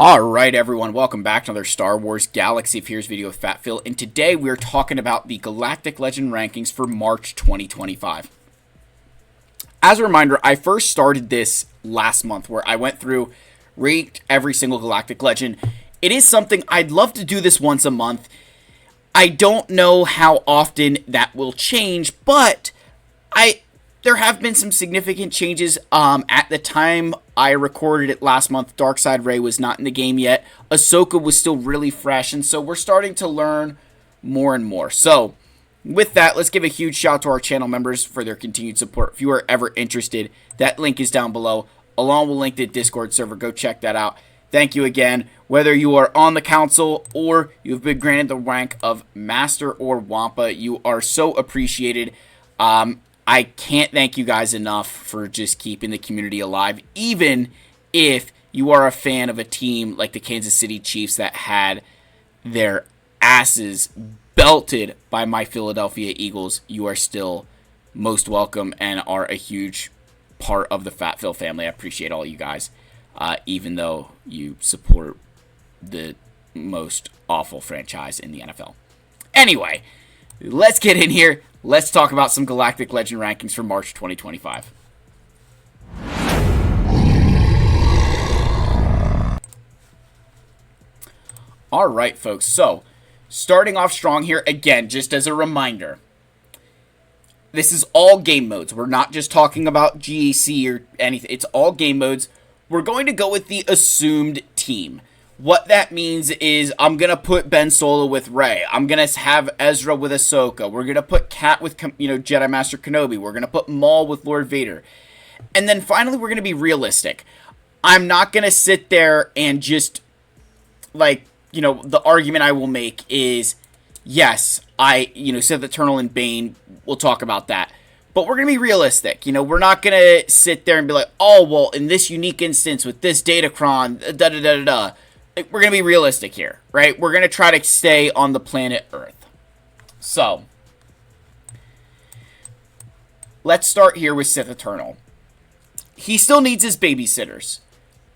Alright everyone, welcome back to another Star Wars Galaxy of Heroes video with Fat Phil, and today we're talking about the Galactic Legend rankings for March 2025. As a reminder, I first started this last month where I went through, ranked every single Galactic Legend. It is something I'd love to do this once a month. I don't know how often that will change, but there have been some significant changes. At the time I recorded it last month, Darkseid Rey was not in the game yet. Ahsoka was still really fresh, and so we're starting to learn more and more. So, with that, let's give a huge shout out to our channel members for their continued support. If you are ever interested, that link is down below, along with a link to the Discord server. Go check that out. Thank you again. Whether you are on the council or you've been granted the rank of Master or Wampa, you are so appreciated. I can't thank you guys enough for just keeping the community alive, even if you are a fan of a team like the Kansas City Chiefs that had their asses belted by my Philadelphia Eagles. You are still most welcome and are a huge part of the Fat Phil family. I appreciate all you guys, even though you support the most awful franchise in the NFL. Anyway, let's get in here. Let's talk about some Galactic Legend rankings for March 2025. Alright, folks. So, starting off strong here, again, just as a reminder, this is all game modes. We're not just talking about GAC or anything. It's all game modes. We're going to go with the assumed team. What that means is I'm going to put Ben Solo with Rey. I'm going to have Ezra with Ahsoka. We're going to put Kat with, Jedi Master Kenobi. We're going to put Maul with Lord Vader. And then finally, we're going to be realistic. I'm not going to sit there and just, the argument I will make is, yes, Sith Eternal and Bane, we'll talk about that. But we're going to be realistic. We're not going to sit there and be like, oh, well, in this unique instance with this Datacron, da-da-da-da-da. We're going to be realistic here, right? We're going to try to stay on the planet Earth. So, let's start here with Sith Eternal. He still needs his babysitters,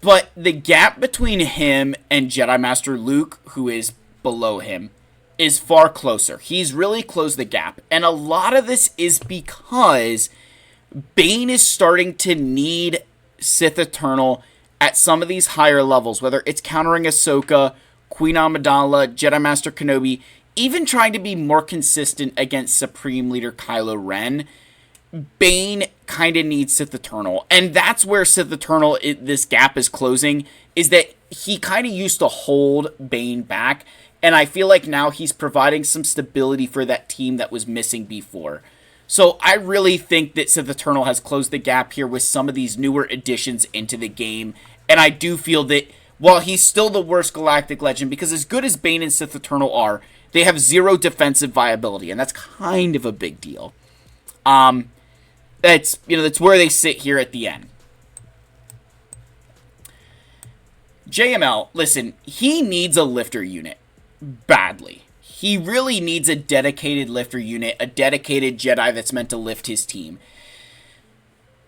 but the gap between him and Jedi Master Luke, who is below him, is far closer. He's really closed the gap, and a lot of this is because Bane is starting to need Sith Eternal at some of these higher levels, whether it's countering Ahsoka, Queen Amidala, Jedi Master Kenobi, even trying to be more consistent against Supreme Leader Kylo Ren, Bane kind of needs Sith Eternal. And that's where Sith Eternal, this gap is closing, is that he kind of used to hold Bane back, and I feel like now he's providing some stability for that team that was missing before. So I really think that Sith Eternal has closed the gap here with some of these newer additions into the game. And I do feel that while he's still the worst Galactic Legend, because as good as Bane and Sith Eternal are, they have zero defensive viability, and that's kind of a big deal. That's where they sit here at the end. JML, listen, he needs a lifter unit badly. He really needs a dedicated lifter unit, a dedicated Jedi that's meant to lift his team.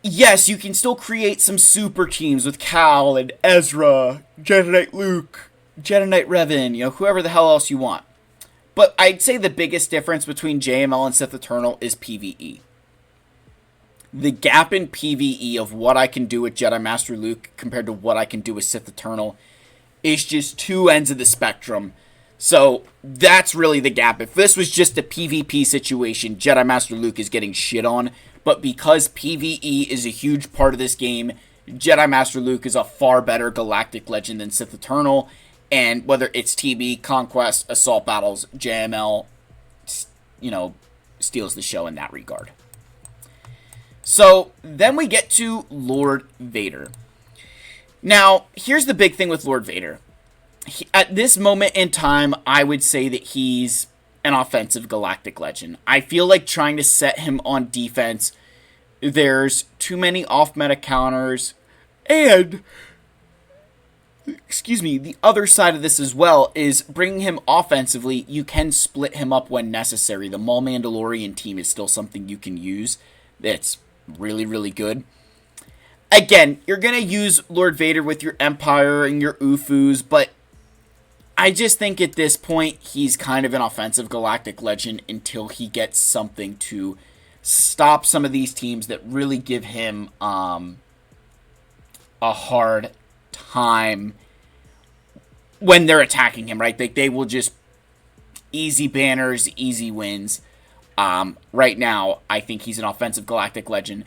Yes, you can still create some super teams with Cal and Ezra, Jedi Knight Luke, Jedi Knight Revan, whoever the hell else you want. But I'd say the biggest difference between JML and Sith Eternal is PvE. The gap in PvE of what I can do with Jedi Master Luke compared to what I can do with Sith Eternal is just two ends of the spectrum. So that's really the gap. If this was just a PvP situation, Jedi Master Luke is getting shit on. But because PvE is a huge part of this game, Jedi Master Luke is a far better Galactic Legend than Sith Eternal. And whether it's TB, Conquest, Assault Battles, JML, steals the show in that regard. So then we get to Lord Vader. Now, here's the big thing with Lord Vader. At this moment in time, I would say that he's an offensive Galactic Legend. I feel like trying to set him on defense, there's too many off-meta counters, and, the other side of this as well is bringing him offensively, you can split him up when necessary. The Maul Mandalorian team is still something you can use that's really, really good. again, you're going to use Lord Vader with your Empire and your Ufus, but I just think at this point, he's kind of an offensive Galactic Legend until he gets something to stop some of these teams that really give him a hard time when they're attacking him, right? They will just easy banners, easy wins. Right now, I think he's an offensive Galactic Legend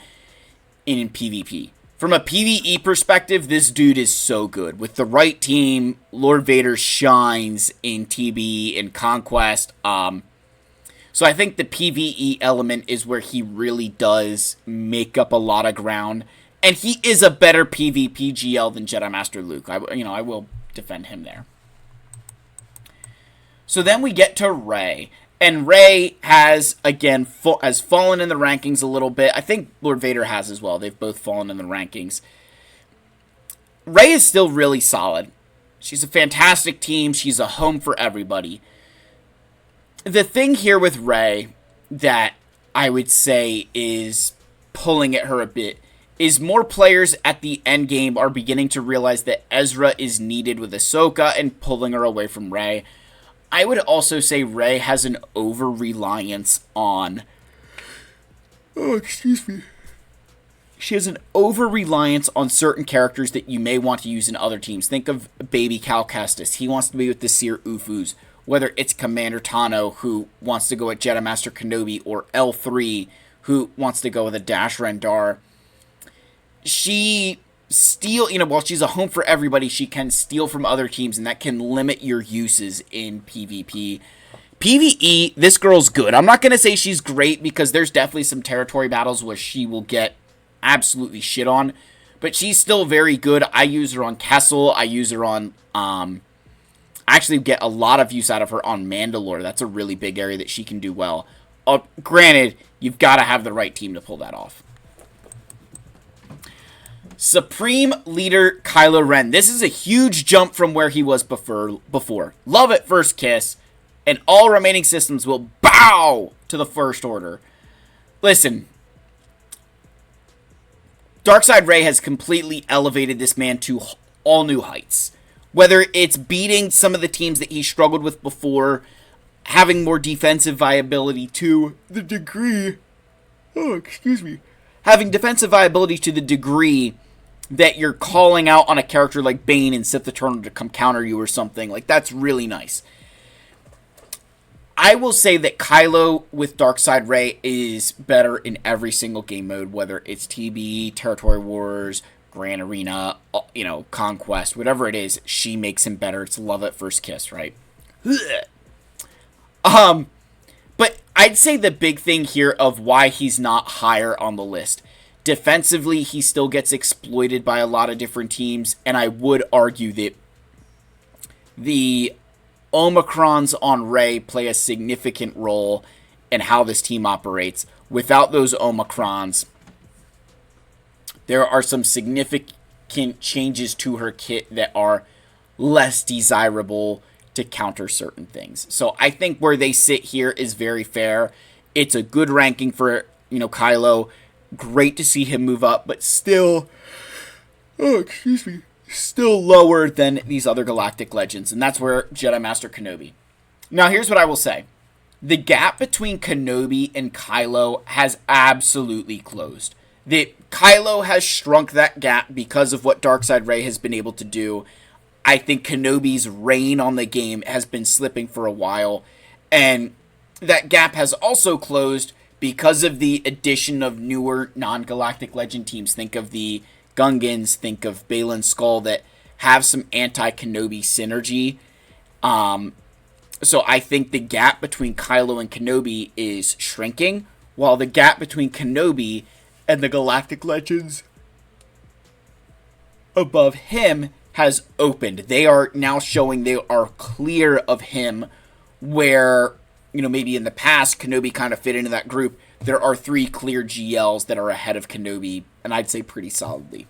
in PvP. From a PvE perspective, this dude is so good. With the right team, Lord Vader shines in TB and Conquest. So I think the PvE element is where he really does make up a lot of ground. And he is a better PvP GL than Jedi Master Luke. I will defend him there. So then we get to Rey. And Rey has, again, has fallen in the rankings a little bit. I think Lord Vader has as well. They've both fallen in the rankings. Rey is still really solid. She's a fantastic team. She's a home for everybody. The thing here with Rey that I would say is pulling at her a bit is more players at the end game are beginning to realize that Ezra is needed with Ahsoka and pulling her away from Rey. I would also say Rey has an over-reliance on... She has an over-reliance on certain characters that you may want to use in other teams. Think of baby Cal Kestis. He wants to be with the Seer Ufus. Whether it's Commander Tano, who wants to go at Jedi Master Kenobi, or L3, who wants to go with a Dash Rendar. She... while she's a home for everybody, she can steal from other teams, and that can limit your uses in PvP. PvE, this girl's good. I'm not going to say she's great, because there's definitely some territory battles where she will get absolutely shit on, but she's still very good. I use her on Kessel. I use her on, I actually get a lot of use out of her on Mandalore. That's a really big area that she can do well. Granted, you've got to have the right team to pull that off. Supreme Leader Kylo Ren. This is a huge jump from where he was before. Love at first kiss, and all remaining systems will bow to the First Order. Listen, Darkside Rey has completely elevated this man to all new heights. Whether it's beating some of the teams that he struggled with before, having more defensive viability to the degree... Having defensive viability to the degree that you're calling out on a character like Bane and Sith Eternal to come counter you or something. Like, that's really nice. I will say that Kylo with Darkside Rey is better in every single game mode, whether it's TB, Territory Wars, Grand Arena, Conquest, whatever it is, she makes him better. It's love at first kiss, right? But I'd say the big thing here of why he's not higher on the list. Defensively, he still gets exploited by a lot of different teams, and I would argue that the Omicrons on Rey play a significant role in how this team operates. Without those Omicrons, there are some significant changes to her kit that are less desirable to counter certain things. So I think where they sit here is very fair. It's a good ranking for, Kylo. Great to see him move up, but still, still lower than these other Galactic Legends, and that's where Jedi Master Kenobi. Now, here's what I will say. The gap between Kenobi and Kylo has absolutely closed. Kylo has shrunk that gap because of what Darkside Rey has been able to do. I think Kenobi's reign on the game has been slipping for a while, and that gap has also closed because of the addition of newer non-Galactic Legend teams. Think of the Gungans, think of Baylan Skull, that have some anti-Kenobi synergy. So I think the gap between Kylo and Kenobi is shrinking, while the gap between Kenobi and the Galactic Legends above him has opened. They are now showing they are clear of him, where, maybe in the past, Kenobi kind of fit into that group. There are 3 clear GLs that are ahead of Kenobi, and I'd say pretty solidly.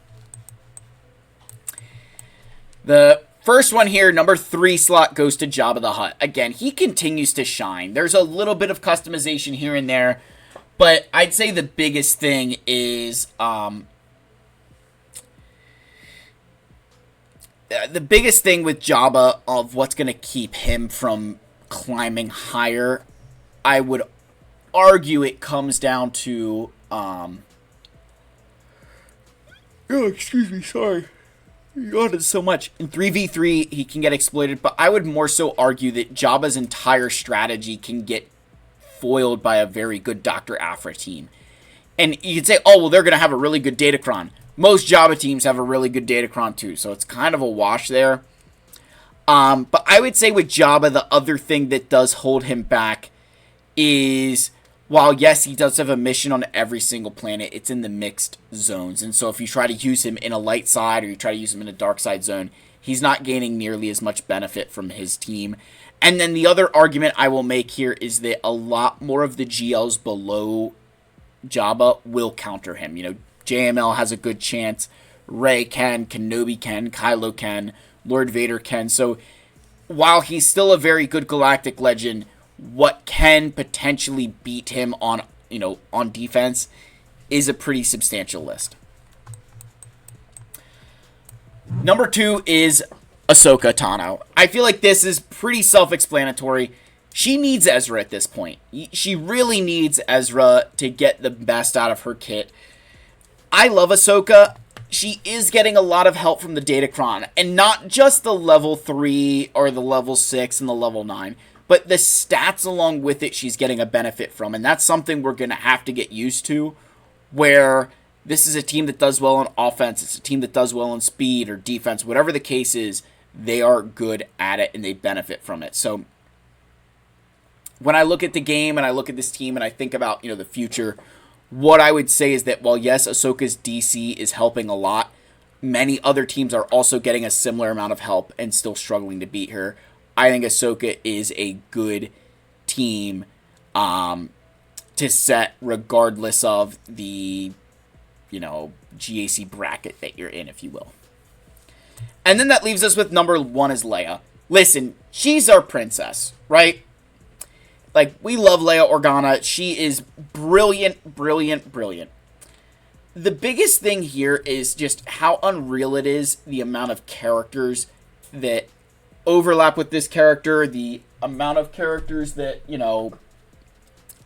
The first one here, number 3 slot, goes to Jabba the Hutt. Again, he continues to shine. There's a little bit of customization here and there, but I'd say the biggest thing is the biggest thing with Jabba of what's going to keep him from climbing higher, I would argue it comes down to oh, excuse me, sorry. God, so much. In 3v3, he can get exploited, but I would more so argue that Jabba's entire strategy can get foiled by a very good Dr. Aphra team. And you could say, oh, well, they're going to have a really good Datacron. Most Jabba teams have a really good Datacron too, so it's kind of a wash there. But I would say with Jabba, the other thing that does hold him back is, while yes, he does have a mission on every single planet, it's in the mixed zones. And so if you try to use him in a light side or you try to use him in a dark side zone, he's not gaining nearly as much benefit from his team. And then the other argument I will make here is that a lot more of the GLs below Jabba will counter him. You know, JML has a good chance. Rey can, Kenobi can, Kylo can, Lord Vader can. So while he's still a very good galactic legend, what can potentially beat him on, you know, on defense is a pretty substantial list. Number 2 is Ahsoka Tano. I feel like this is pretty self-explanatory. She needs Ezra at this point. She really needs Ezra to get the best out of her kit. I love Ahsoka. She is getting a lot of help from the Datacron, and not just the level 3 or the level 6 and the level 9, but the stats along with it she's getting a benefit from, and that's something we're going to have to get used to, where this is a team that does well on offense, it's a team that does well on speed or defense, whatever the case is, they are good at it and they benefit from it. So when I look at the game and I look at this team and I think about, you know, the future, what I would say is that while yes, Ahsoka's DC is helping a lot, many other teams are also getting a similar amount of help and still struggling to beat her. I think Ahsoka is a good team to set regardless of the, you know, GAC bracket that you're in, if you will. And then that leaves us with number 1 is Leia. Listen, she's our princess, right? Like, we love Leia Organa. She is brilliant, brilliant, brilliant. The biggest thing here is just how unreal it is, the amount of characters that overlap with this character, the amount of characters that, you know,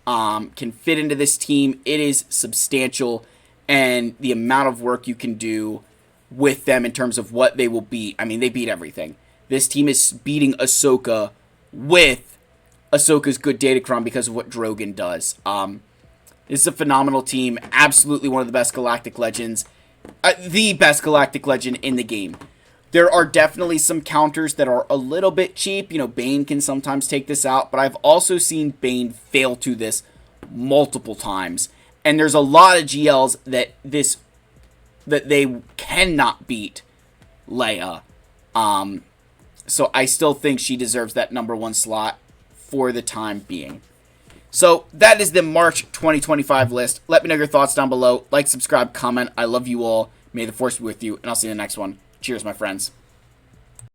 can fit into this team. It is substantial, and the amount of work you can do with them in terms of what they will beat. I mean, they beat everything. This team is beating Ahsoka with Ahsoka's good Datacron because of what Drogon does. This is a phenomenal team. Absolutely one of the best Galactic Legends. The best Galactic Legend in the game. There are definitely some counters that are a little bit cheap. You know, Bane can sometimes take this out, but I've also seen Bane fail to this multiple times. And there's a lot of GLs that they cannot beat Leia. So I still think she deserves that number 1 slot for the time being. So that is the March 2025 list. Let me know your thoughts down below. Like, subscribe, comment. I love you all. May the Force be with you, and I'll see you in the next one. Cheers, my friends.